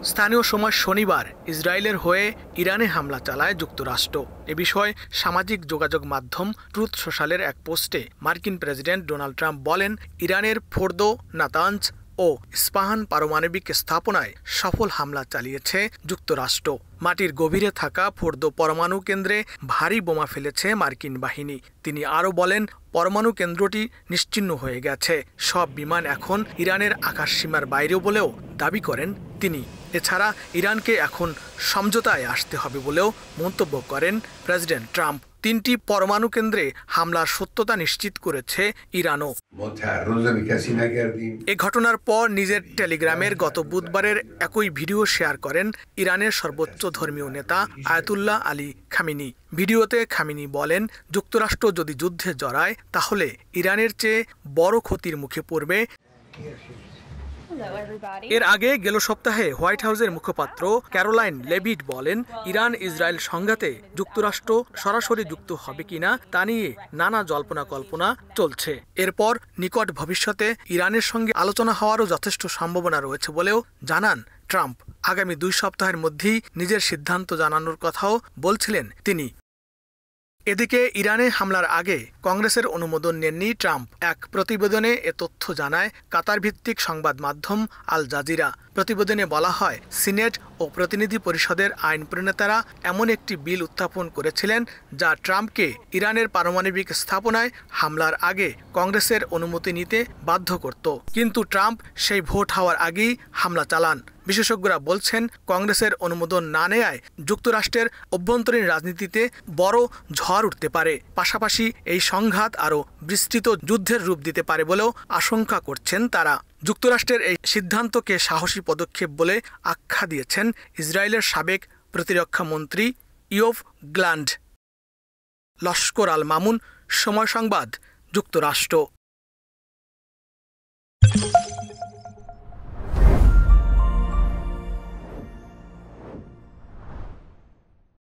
স্থানীয় সময় শনিবার ইসরায়েলের হয়ে ইরানে হামলা চালায় যুক্তরাষ্ট্র। এ বিষয়ে সামাজিক যোগাযোগ মাধ্যম ট্রুথ সোশ্যালের এক পোস্টে মার্কিন প্রেসিডেন্ট ডোনাল্ড ট্রাম্প বলেন, ইরানের ফোর্দো, নাতানজ ও ইস্পাহান পারমাণবিক স্থাপনায় সফল হামলা চালিয়েছে যুক্তরাষ্ট্র। মাটির গভীরে থাকা ফোর্দো পরমাণু কেন্দ্রে ভারী বোমা ফেলেছে মার্কিন বাহিনী। তিনি আরও বলেন, পরমাণু কেন্দ্রটি নিশ্চিহ্ন হয়ে গেছে। সব বিমান এখন ইরানের আকাশসীমার বাইরে বলেও দাবি করেন তিনি। এছাড়া ইরানকে এখন সমঝোতায় আসতে হবে বলেও মন্তব্য করেন প্রেসিডেন্ট ট্রাম্প। 3টি পরমাণু কেন্দ্রে হামলার সত্যতা নিশ্চিত করেছে ইরানও। এ ঘটনার পর নিজের টেলিগ্রামের গত বুধবারের একই ভিডিও শেয়ার করেন ইরানের সর্বোচ্চ ধর্মীয় নেতা আয়াতুল্লাহ আলী খামেনি। ভিডিওতে খামেনি বলেন, যুক্তরাষ্ট্র যদি যুদ্ধে জড়ায় তাহলে ইরানের চেয়ে বড় ক্ষতির মুখে পড়বে। এর আগে গেল সপ্তাহে হোয়াইট হাউসের মুখপাত্র ক্যারোলাইন লেভিট বলেন, ইরান ইসরায়েল সংঘাতে যুক্তরাষ্ট্র সরাসরি যুক্ত হবে কিনা তা নিয়ে নানা জল্পনা কল্পনা চলছে। এরপর নিকট ভবিষ্যতে ইরানের সঙ্গে আলোচনা হওয়ারও যথেষ্ট সম্ভাবনা রয়েছে বলেও জানান ট্রাম্প। আগামী 2 সপ্তাহের মধ্যেই নিজের সিদ্ধান্ত জানানোর কথাও বলছিলেন তিনি। এদিকে ইরানে হামলার আগে কংগ্রেসের অনুমোদন নেননি ট্রাম্প। এক প্রতিবেদনে এ তথ্য জানায় কাতার ভিত্তিক সংবাদ মাধ্যম আল জাজিরা। প্রতিবেদনে বলা হয়, সিনেট ও প্রতিনিধি পরিষদের আইন প্রণেতারা এমন একটি বিল উত্থাপন করেছিলেন যা ট্রাম্পকে ইরানের পারমাণবিক স্থাপনায় হামলার আগে কংগ্রেসের অনুমতি নিতে বাধ্য করত। কিন্তু ট্রাম্প সেই ভোট হওয়ার আগেই হামলা চালান। বিশেষজ্ঞরা বলছেন, কংগ্রেসের অনুমোদন না নেয়ায় যুক্তরাষ্ট্রের অভ্যন্তরীণ রাজনীতিতে বড় ঝড় উঠতে পারে। পাশাপাশি এই সংঘাত আরও বিস্তৃত যুদ্ধের রূপ দিতে পারে বলেও আশঙ্কা করছেন তারা। যুক্তরাষ্ট্রের এই সিদ্ধান্তকে সাহসী পদক্ষেপ বলে আখ্যা দিয়েছেন ইসরায়েলের সাবেক প্রতিরক্ষা মন্ত্রী ইয়োভ গ্ল্যান্ড। লস্কর আল মামুন, সময় সংবাদ, যুক্তরাষ্ট্র।